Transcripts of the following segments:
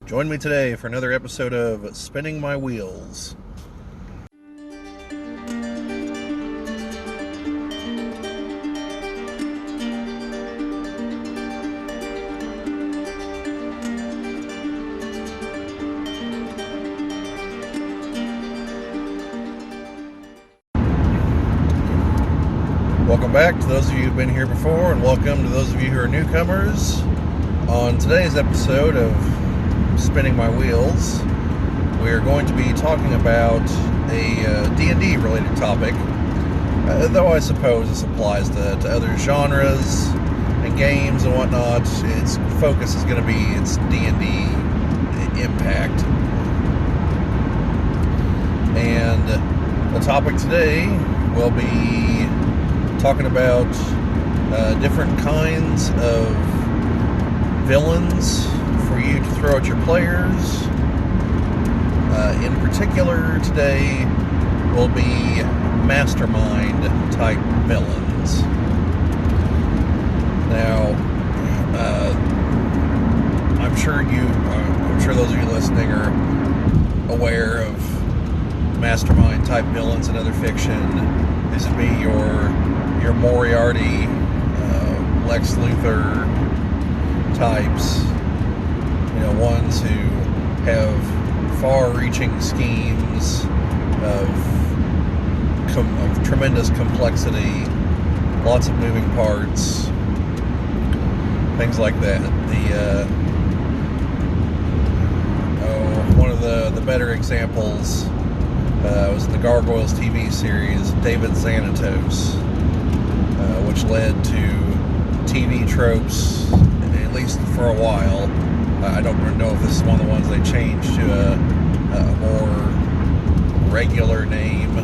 Join me today for another episode of Spinning My Wheels. Welcome back to those of you who've been here before, and welcome to those of you who are newcomers. On today's episode of Spinning My Wheels, we are going to be talking about a D&D related topic, though I suppose this applies to other genres and games and whatnot. Its focus is going to be its D&D impact. And the topic today will be talking about different kinds of villains for you to throw at your players. In particular, today will be Mastermind type villains. Now, I'm sure those of you listening are aware of Mastermind type villains in other fiction. These would be your Moriarty, Lex Luthor types, ones who have far-reaching schemes of tremendous complexity, lots of moving parts, things like that. One of the better examples was in the Gargoyles TV series, David Xanatos, which led to TV tropes, at least for a while. I don't know if this is one of the ones they changed to a more regular name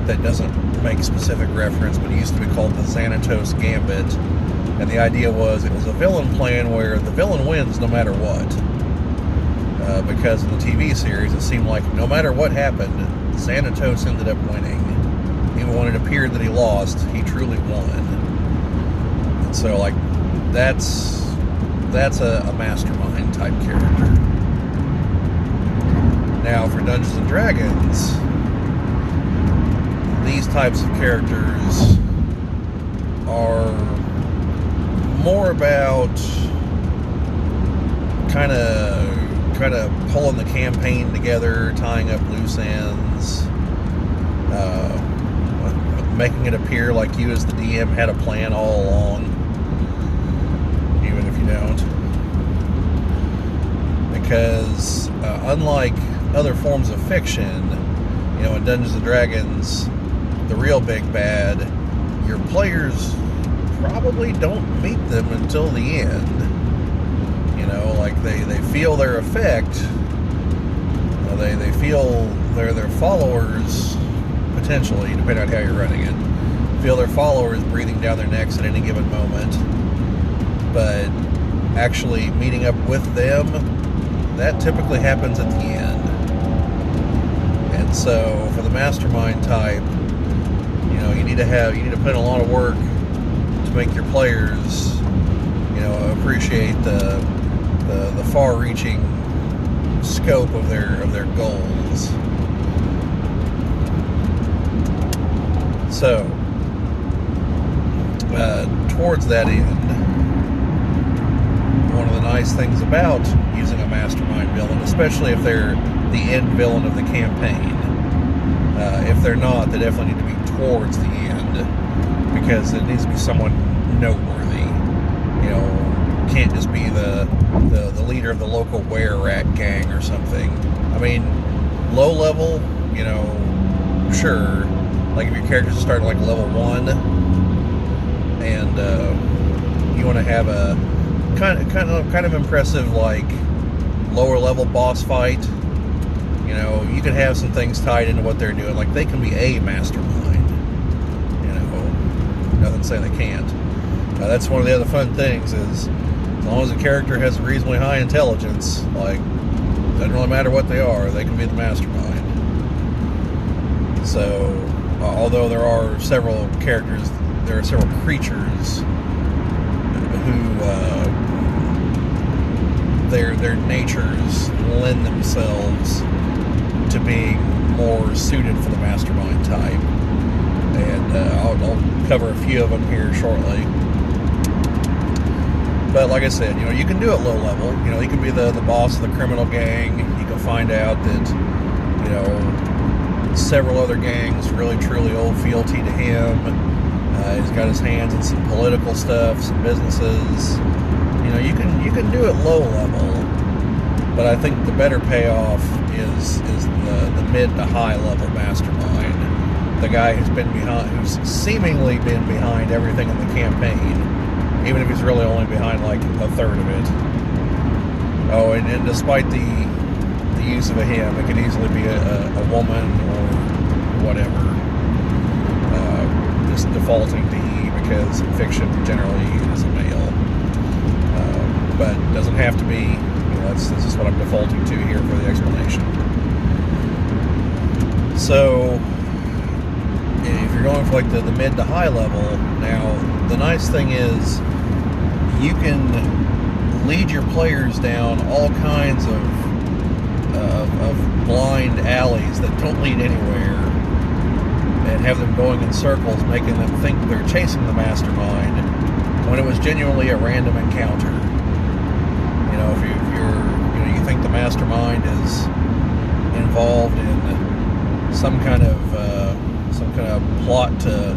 that doesn't make specific reference, but it used to be called the Xanatos Gambit. And the idea was it was a villain plan where the villain wins no matter what. Because in the TV series, it seemed like no matter what happened, Xanatos ended up winning. Even when it appeared that he lost, he truly won. And so, that's a mastermind type character. Now, for Dungeons and Dragons, these types of characters are more about kind of pulling the campaign together, tying up loose ends, making it appear like you as the DM had a plan all along, even if you don't. Because unlike other forms of fiction, in Dungeons and Dragons, the real big bad, your players probably don't meet them until the end. They feel their effect. They feel their followers, potentially, depending on how you're running it, feel their followers breathing down their necks at any given moment. But actually meeting up with them, that typically happens at the end. And so for the mastermind type, you need to put in a lot of work to make your players, appreciate the far-reaching scope of their goals. So, towards that end, one of the nice things about using a mastermind villain, especially if they're the end villain of the campaign, if they're not, they definitely need to be towards the end, because it needs to be someone noteworthy. Can't just be the leader of the local were-rat gang or something. I mean, low level, sure. Like if your characters start at level 1, and you want to have a kind of impressive lower level boss fight. You can have some things tied into what they're doing. Like they can be a mastermind. Nothing saying they can't. That's one of the other fun things is, as long as a character has reasonably high intelligence, doesn't really matter what they are, they can be the mastermind. So, although there are several characters, there are several creatures who their natures lend themselves to being more suited for the mastermind type. And I'll cover a few of them here shortly. But like I said, you can do it low level. You can be the boss of the criminal gang. You can find out that, several other gangs really truly owe fealty to him. He's got his hands in some political stuff, some businesses. You can do it low level, but I think the better payoff is the mid to high level mastermind. The guy who's seemingly been behind everything in the campaign, even if he's really only behind like a third of it. Oh, and despite the use of a him, it could easily be a woman or whatever. Just defaulting to he because in fiction generally he is a male. But it doesn't have to be. This is what I'm defaulting to here for the explanation. So, if you're going for like the mid to high level, now the nice thing is you can lead your players down all kinds of blind alleys that don't lead anywhere, and have them going in circles, making them think they're chasing the mastermind when it was genuinely a random encounter. If you think the mastermind is involved in some kind of plot to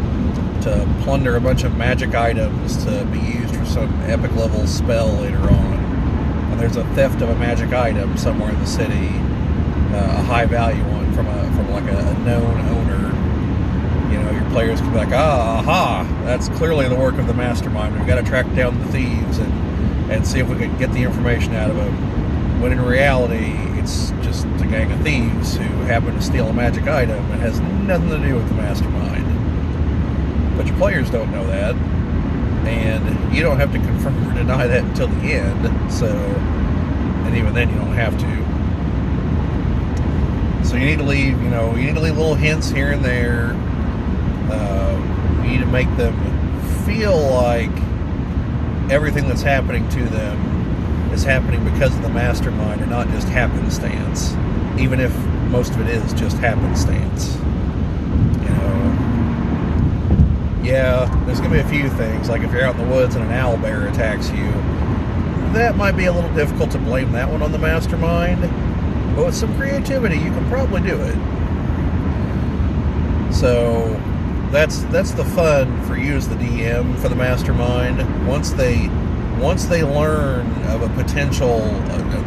plunder a bunch of magic items to be used for some epic level spell later on, and there's a theft of a magic item somewhere in the city, a high value one from like a known owner. Your players can be like, aha, that's clearly the work of the mastermind. We've got to track down the thieves and see if we can get the information out of them. When in reality, it's just a gang of thieves who happen to steal a magic item and has nothing to do with the mastermind. But your players don't know that, and you don't have to confirm or deny that until the end. And even then, you don't have to. So you need to leave, little hints here and there. You need to make them feel like everything that's happening to them is happening because of the mastermind and not just happenstance, even if most of it is just happenstance. Yeah, there's going to be a few things, like if you're out in the woods and an owl bear attacks you, that might be a little difficult to blame that one on the mastermind, but with some creativity you can probably do it. So that's the fun for you as the DM for the mastermind. Once they learn of a potential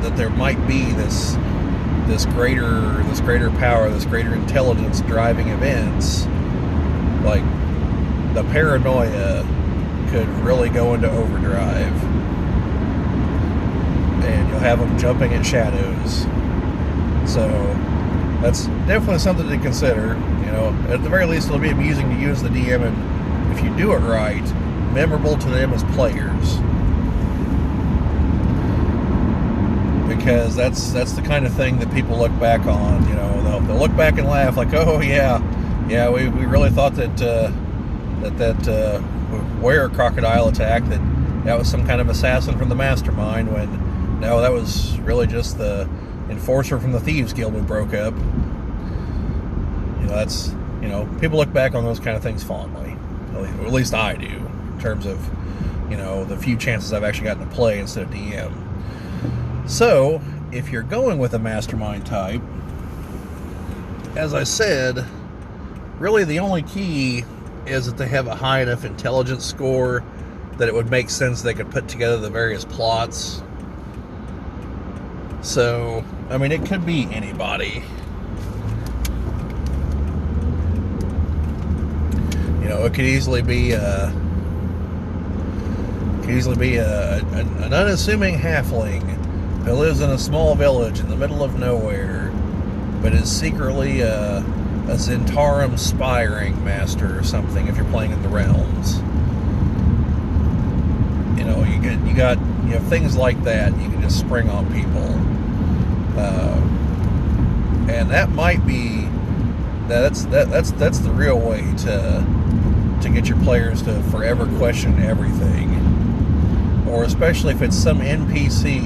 that there might be this greater power, this greater intelligence driving events, like the paranoia could really go into overdrive, and you'll have them jumping at shadows. So that's definitely something to consider. At the very least, it'll be amusing to you as the DM, and if you do it right, memorable to them as players. Because that's the kind of thing that people look back on. They'll look back and laugh like, oh yeah, we really thought that were crocodile attack that was some kind of assassin from the mastermind, when no, that was really just the enforcer from the Thieves Guild we broke up. People look back on those kind of things fondly. At least I do, in terms of, the few chances I've actually gotten to play instead of DM. So, if you're going with a mastermind type, as I said, really the only key is that they have a high enough intelligence score that it would make sense they could put together the various plots. So, it could be anybody. It could easily be an unassuming halfling who lives in a small village in the middle of nowhere, but is secretly a Zentarum spying master or something. If you're playing in the realms, you have things like that you can just spring on people, and that might be that's the real way to get your players to forever question everything. Or especially if it's some NPC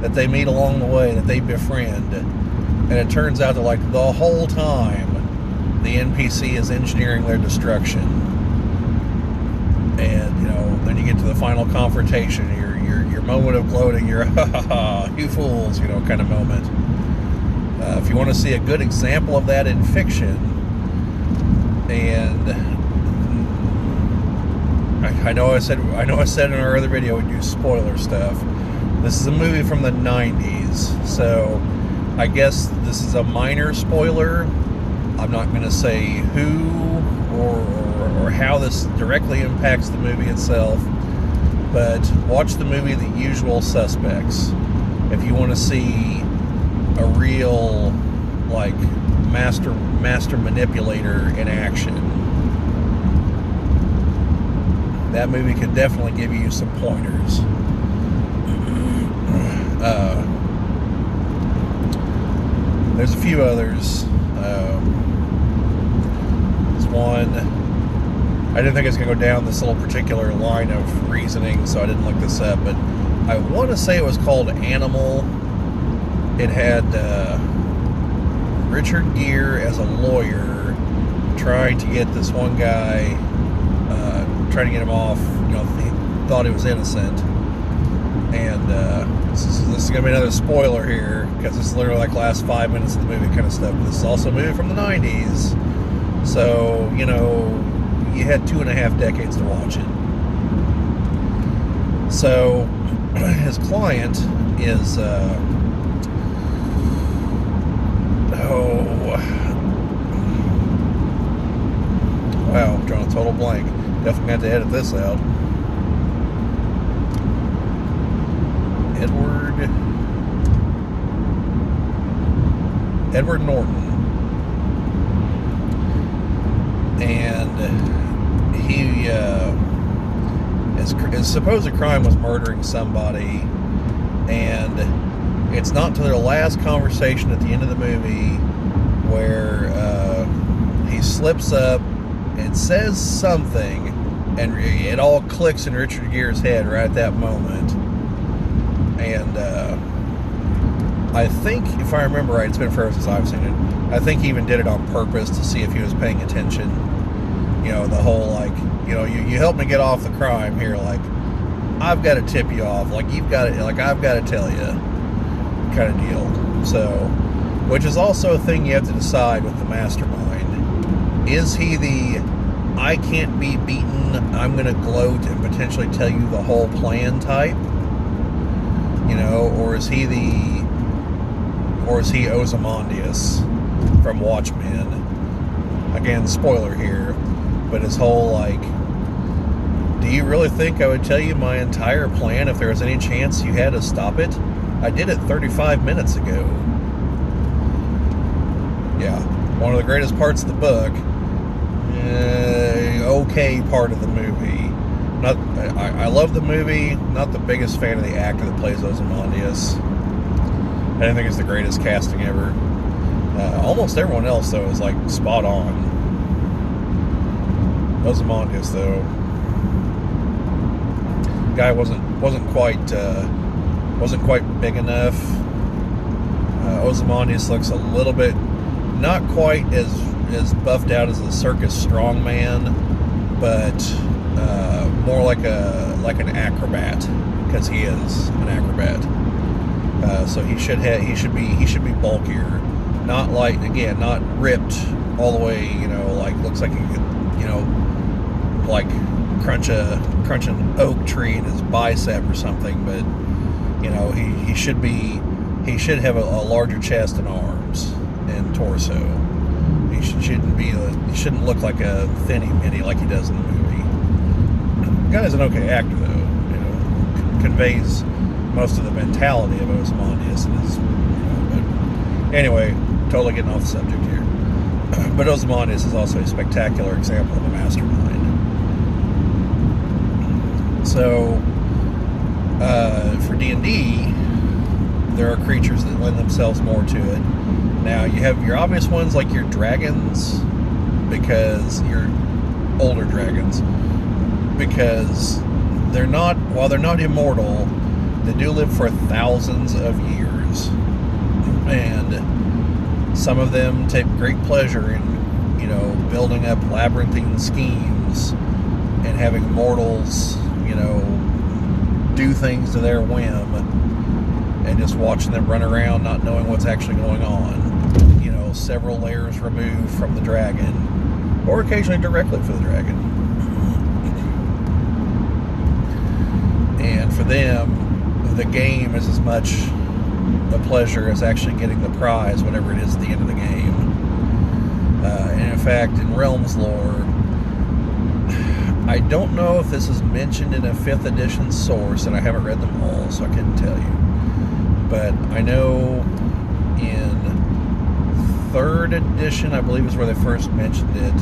that they meet along the way, that they befriend, and it turns out that like the whole time the NPC is engineering their destruction. And then you get to the final confrontation, your moment of gloating, your ha ha ha, you fools, kind of moment. If you want to see a good example of that in fiction, and I know I said in our other video we'd do spoiler stuff. This is a movie from the 90s, so I guess this is a minor spoiler. I'm not going to say who or how this directly impacts the movie itself, but watch the movie The Usual Suspects if you want to see a real like master manipulator in action. That movie could definitely give you some pointers. There's a few others. There's one. I didn't think I was going to go down this little particular line of reasoning, so I didn't look this up, but I want to say it was called Animal. It had Richard Gere as a lawyer trying to get this one guy, trying to get him off. He thought he was innocent. And this is going to be another spoiler here, because this is literally like last 5 minutes of the movie kind of stuff. This is also a movie from the 90s. So, you had 2.5 decades to watch it. So, his client is, wow, I'm drawing a total blank. Definitely have to edit this out. Edward Norton. And he, his supposed crime was murdering somebody, and it's not until their last conversation at the end of the movie where he slips up and says something, and it all clicks in Richard Gere's head right at that moment. And I think, if I remember right, it's been forever since I've seen it, I think he even did it on purpose to see if he was paying attention. The whole, like, you help me get off the crime here, like, I've got to tip you off, like, you've got to, like, I've got to tell you, kind of deal. So, which is also a thing you have to decide with the mastermind. Is he the, I can't be beaten, I'm going to gloat and potentially tell you the whole plan type? Or is he Ozymandias from Watchmen? Again, spoiler here, but his whole, like, do you really think I would tell you my entire plan if there was any chance you had to stop it? I did it 35 minutes ago. Yeah, one of the greatest parts of the book, okay part of the movie. I love the movie, not the biggest fan of the actor that plays Ozymandias. I don't think it's the greatest casting ever. Almost everyone else, though, is like spot on. Ozymandias, though, guy wasn't quite big enough. Ozymandias looks a little bit, not quite as buffed out as a circus strongman, but more like an acrobat, because he is an acrobat. So he should be bulkier, not like, again, not ripped all the way, like looks like he could, like crunch an oak tree in his bicep or something. But he should have a larger chest and arms and torso. He shouldn't look like a thinny mini like he does in the movie. The guy's an okay actor, though. Conveys most of the mentality of Ozymandias in his. But anyway, totally getting off the subject here. But Ozymandias is also a spectacular example of a mastermind. So, for D&D, there are creatures that lend themselves more to it. Now, you have your obvious ones like your dragons, because you're older dragons, because while they're not immortal, They do live for thousands of years, and some of them take great pleasure in, building up labyrinthine schemes and having mortals, do things to their whim, and just watching them run around not knowing what's actually going on, several layers removed from the dragon, or occasionally directly for the dragon. And for them, the game is as much a pleasure as actually getting the prize, whatever it is at the end of the game. And in fact, in Realms lore, I don't know if this is mentioned in a 5th edition source, and I haven't read them all, so I couldn't tell you. But I know in 3rd edition, I believe, is where they first mentioned it.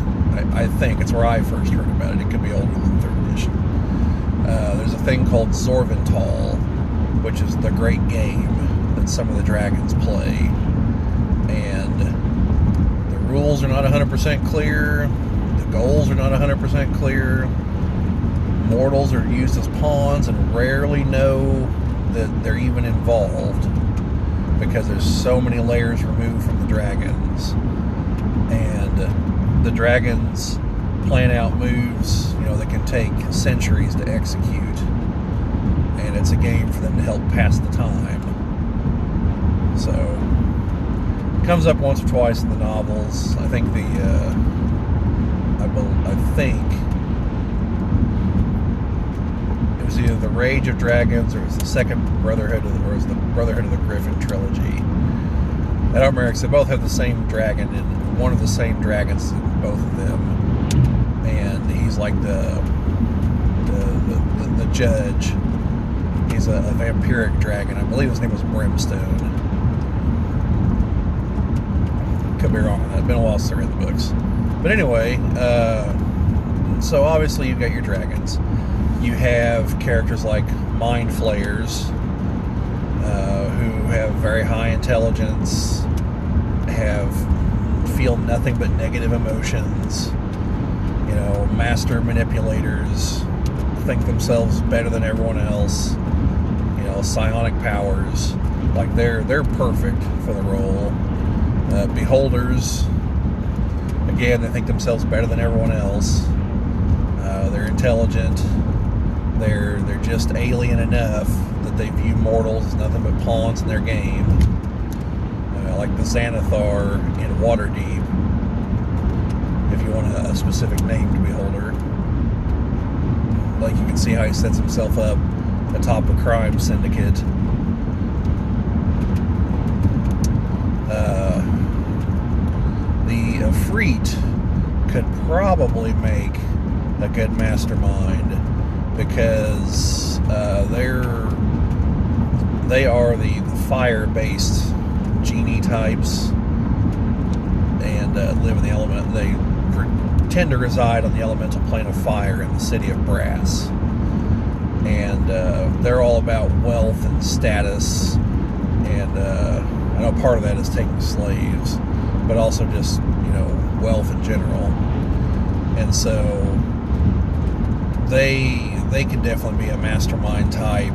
I think it's where I first heard about it. It could be older than 3rd edition. There's a thing called Zorvental, which is the great game that some of the dragons play. And the rules are not 100% clear. The goals are not 100% clear. Mortals are used as pawns and rarely know that they're even involved, because there's so many layers removed from the dragons, and the dragons plan out moves, that can take centuries to execute, and it's a game for them to help pass the time. So it comes up once or twice in the novels. I think I think it was either the Rage of Dragons or it was the second Brotherhood or it was the Brotherhood of the Griffin trilogy. I don't remember, because they both have the same dragon, and one of the same dragons in both of them, and he's like the judge. He's a vampiric dragon. I believe his name was Brimstone. Could be wrong on that. It's been a while since I read the books. But anyway, so obviously you've got your dragons. You have characters like Mind Flayers, who have very high intelligence, feel nothing but negative emotions, master manipulators, think themselves better than everyone else, psionic powers. Like they're perfect for the role. Beholders, again, they think themselves better than everyone else. They're intelligent. They're just alien enough that they view mortals as nothing but pawns in their game. Like the Xanathar in Waterdeep, if you want a specific name to Beholder. Like, you can see how he sets himself up atop a crime syndicate. The Efreet could probably make a good mastermind, because they are the fire-based genie types, and live in the element. They tend to reside on the elemental plane of fire in the city of Brass, and they're all about wealth and status, and I know part of that is taking slaves, but also just wealth in general. And so they can definitely be a mastermind type,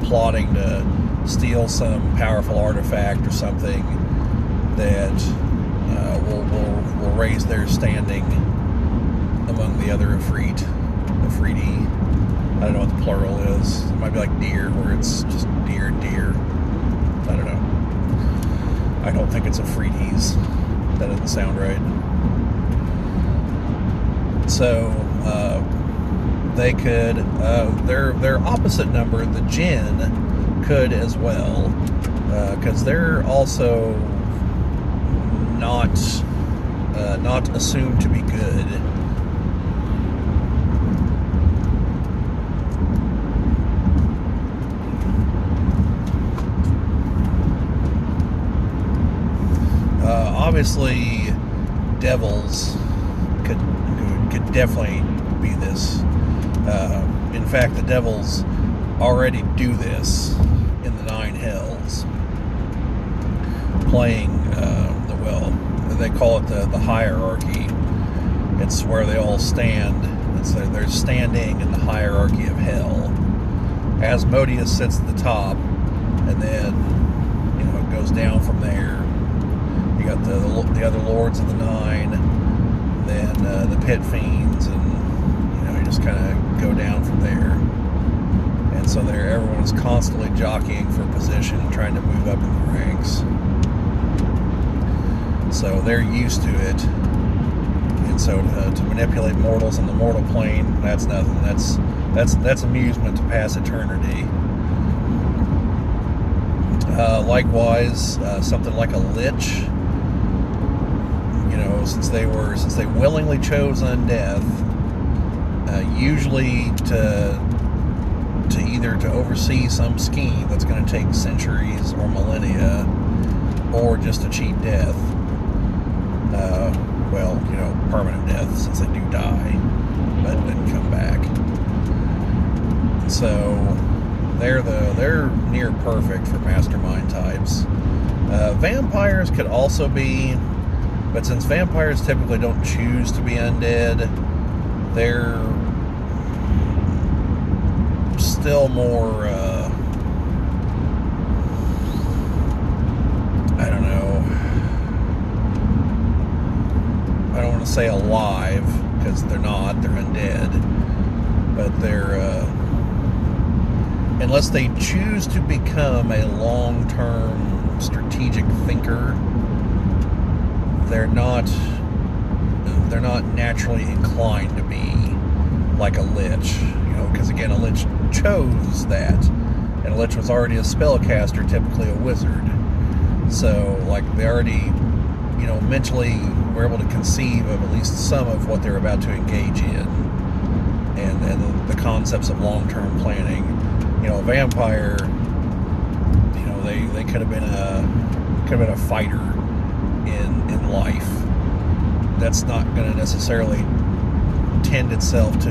plotting to steal some powerful artifact or something that will raise their standing among the other Efreeti. I don't know what the plural is. It might be like deer, where it's just deer. I don't know. I don't think it's Efreetis. That doesn't sound right. So they could, their opposite number, the Jinn, could as well, because they're also not assumed to be good. Obviously, devils could definitely be this. In fact, the devils already do this in the Nine Hells, playing they call it the hierarchy. It's where they all stand. They're standing in the hierarchy of hell, Asmodeus sits at the top, and then it goes down from there. You got the other lords of the nine, then the pit fiends, and you just kind of go down from there. And so there, everyone is constantly jockeying for position, trying to move up in the ranks. So they're used to it. And so to manipulate mortals on the mortal plane, that's nothing. That's amusement to pass eternity. Likewise, something like a lich. Since they willingly chose undeath, usually to either to oversee some scheme that's going to take centuries or millennia, or just to cheat death. Permanent death, since they do die, but then come back. So they're near perfect for mastermind types. Vampires could also be, but since vampires typically don't choose to be undead, they're still more, I don't know, I don't want to say alive, because they're not, they're undead, but they're, unless they choose to become a long-term strategic thinker, they're not naturally inclined to be like a lich, because again, a lich chose that, and a lich was already a spellcaster, typically a wizard. So, they already, mentally were able to conceive of at least some of what they're about to engage in, and the concepts of long-term planning. A vampire, they could have been a fighter in life. That's not going to necessarily tend itself to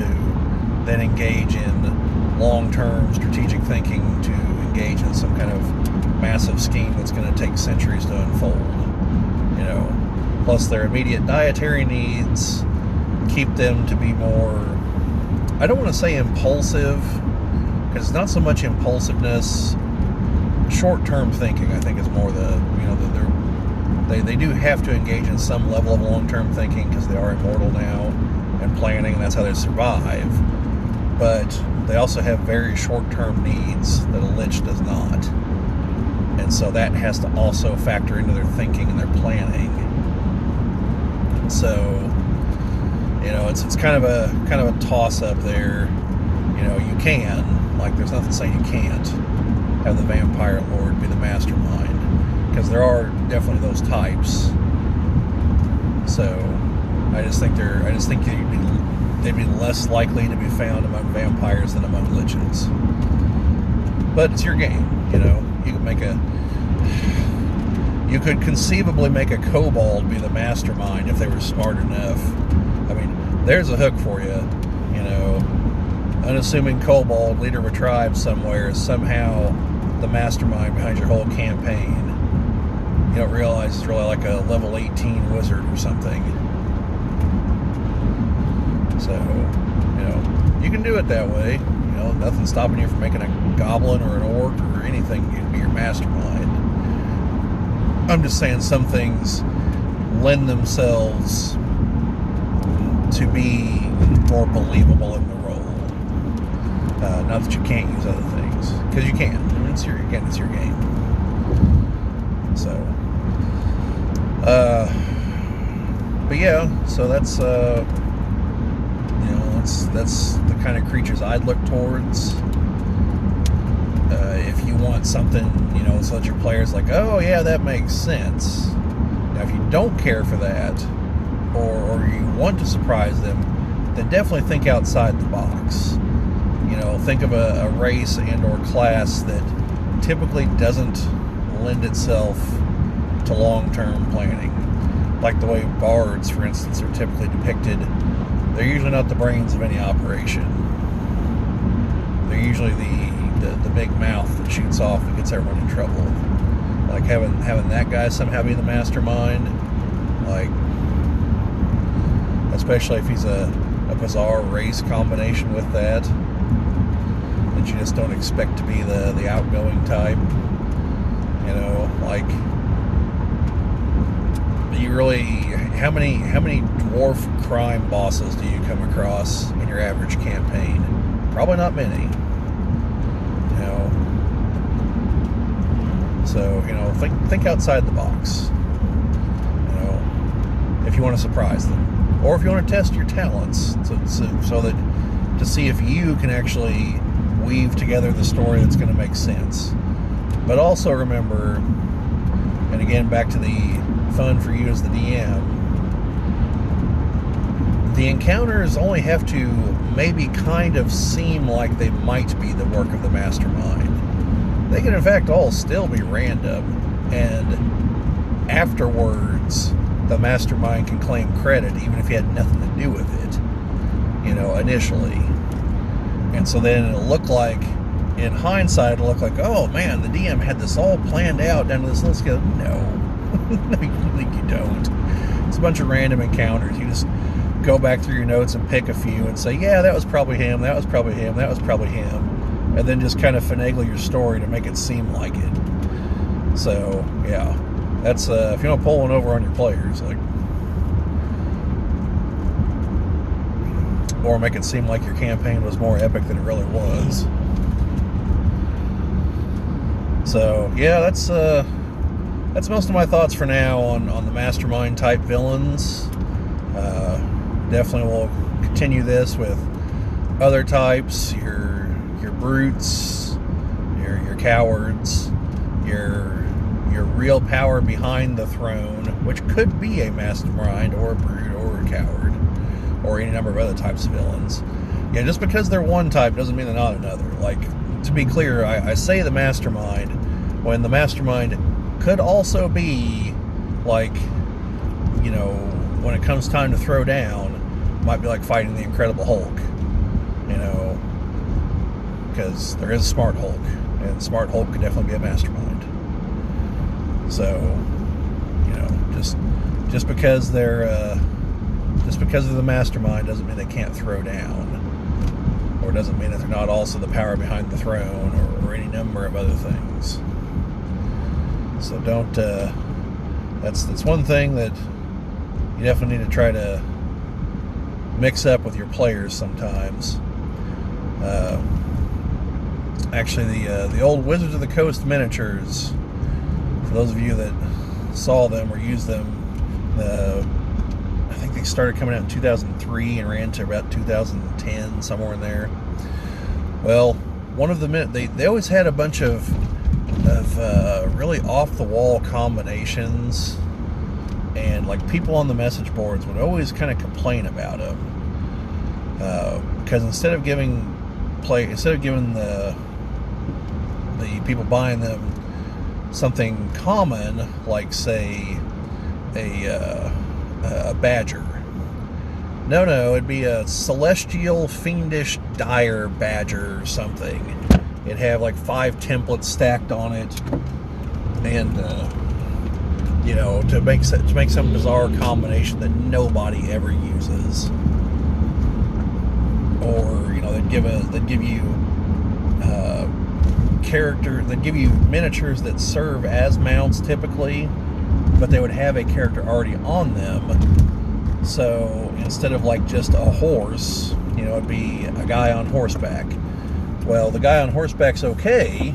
then engage in long-term strategic thinking, to engage in some kind of massive scheme that's going to take centuries to unfold. Plus their immediate dietary needs keep them to be more, I don't want to say impulsive, because it's not so much impulsiveness. Short-term thinking, I think, is more they do have to engage in some level of long-term thinking, because they are immortal now, and planning, and that's how they survive. But they also have very short-term needs that a lich does not. And so that has to also factor into their thinking and their planning. So, it's kind of a toss-up there. You can, there's nothing saying you can't have the vampire lord be the mastermind, because there are definitely those types. So I just think they'd be less likely to be found among vampires than among liches. But it's your game, you could conceivably make a kobold be the mastermind if they were smart enough. I mean, there's a hook for you. Unassuming kobold, leader of a tribe somewhere, is somehow the mastermind behind your whole campaign. You don't realize it's really like a level 18 wizard or something. So, you can do it that way. Nothing's stopping you from making a goblin or an orc or anything to be your mastermind. I'm just saying some things lend themselves to be more believable in the role. Not that you can't use other things, because you can. It's your game. So, but yeah, so that's that's the kind of creatures I'd look towards. If you want something, so that your player's like, oh yeah, that makes sense. Now, if you don't care for that, or you want to surprise them, then definitely think outside the box. Think of a race and or class that typically doesn't lend itself to long-term planning. Like the way bards, for instance, are typically depicted. They're usually not the brains of any operation. They're usually the big mouth that shoots off and gets everyone in trouble. Like having that guy somehow be the mastermind, especially if he's a bizarre race combination with that, then but you just don't expect to be the outgoing type. You know, like, you really, how many dwarf crime bosses do you come across in your average campaign? Probably not many. You know, so, you know, think outside the box. You know, if you want to surprise them, or if you want to test your talents, so that to see if you can actually weave together the story that's going to make sense. But also remember, and again, back to the fun for you as the DM, the encounters only have to maybe kind of seem like they might be the work of the mastermind. They can in fact all still be random, and afterwards the mastermind can claim credit even if he had nothing to do with it, you know, initially. And so then it'll look like, in hindsight, it'll look like, oh man, the DM had this all planned out down to this little scale. No. No, you don't. It's a bunch of random encounters. You just go back through your notes and pick a few and say, yeah, that was probably him, that was probably him, that was probably him. And then just kind of finagle your story to make it seem like it. So, yeah. That's, if you want to pull one over on your players, like, or make it seem like your campaign was more epic than it really was. So, yeah, that's most of my thoughts for now on the mastermind type villains. Definitely will continue this with other types, your brutes, your cowards, your real power behind the throne, which could be a mastermind or a brute or a coward, or any number of other types of villains. Yeah, just because they're one type doesn't mean they're not another. Like, to be clear, I say the mastermind when the mastermind could also be, like, you know, when it comes time to throw down, might be like fighting the Incredible Hulk, you know, because there is a Smart Hulk, and Smart Hulk could definitely be a mastermind. So, you know, just because they're just because of the mastermind doesn't mean they can't throw down, or doesn't mean that they're not also the power behind the throne, or any number of other things. So don't, that's one thing that you definitely need to try to mix up with your players sometimes. Actually, the old Wizards of the Coast miniatures, for those of you that saw them or used them, I think they started coming out in 2003 and ran to about 2010, somewhere in there. Well, one of the they always had a bunch of really off-the-wall combinations, and like people on the message boards would always kind of complain about them, because instead of giving the people buying them something common, like say a badger, no, it'd be a celestial fiendish dire badger or something. It'd have like 5 templates stacked on it, and you know, to make some bizarre combination that nobody ever uses. Or, you know, they'd give you they'd give you miniatures that serve as mounts typically, but they would have a character already on them. So instead of like just a horse, you know, it'd be a guy on horseback. Well, the guy on horseback's okay,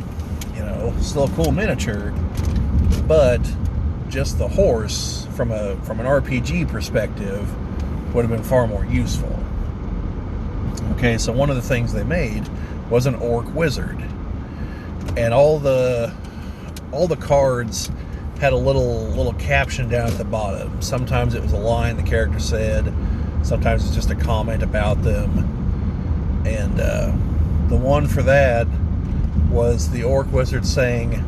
you know, still a cool miniature, but just the horse from an RPG perspective would have been far more useful. Okay, so one of the things they made was an orc wizard, and all the cards had a little caption down at the bottom. Sometimes it was a line the character said, sometimes it's just a comment about them, and the one for that was the orc wizard saying,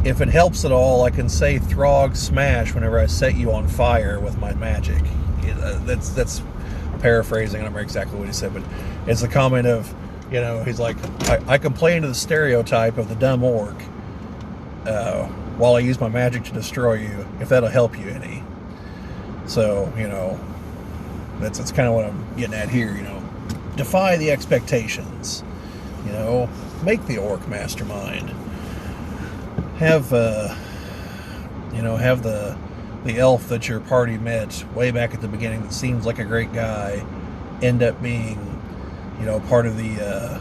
"If it helps at all, I can say Throg smash whenever I set you on fire with my magic." That's paraphrasing. I don't remember exactly what he said, but it's a comment of, you know, he's like, I can play into the stereotype of the dumb orc while I use my magic to destroy you, if that'll help you any. So, you know, that's kind of what I'm getting at here, you know. Defy the expectations. You know, make the orc mastermind. Have have the elf that your party met way back at the beginning that seems like a great guy end up being, part of the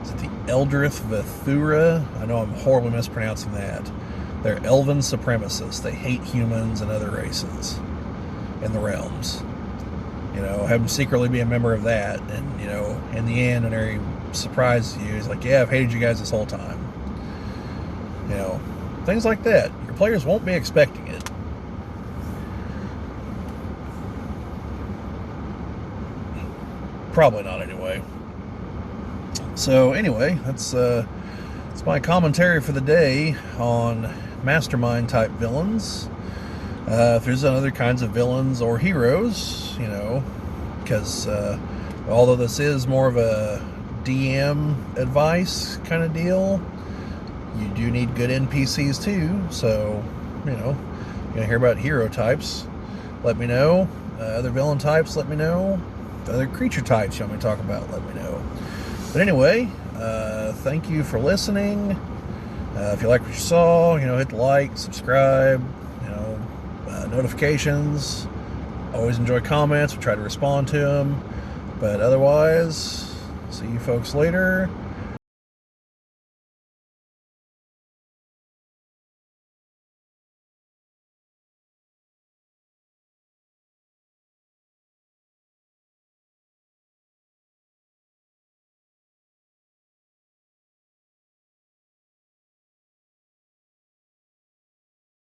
is it the Eldrith Vethura? I know I'm horribly mispronouncing that. They're elven supremacists. They hate humans and other races in the realms. Have him secretly be a member of that, and in the end, when he surprises you, he's like, "Yeah, I've hated you guys this whole time." Things like that. Your players won't be expecting it. Probably not, anyway. So anyway, that's my commentary for the day on mastermind type villains. If there's other kinds of villains or heroes, because although this is more of a DM advice kind of deal, you do need good NPCs too. So, you're gonna hear about hero types, let me know. Other villain types, let me know. Other creature types you want me to talk about, let me know. But anyway, thank you for listening. If you like what you saw, hit the like, subscribe, notifications. Always enjoy comments. We try to respond to them. But otherwise, see you folks later.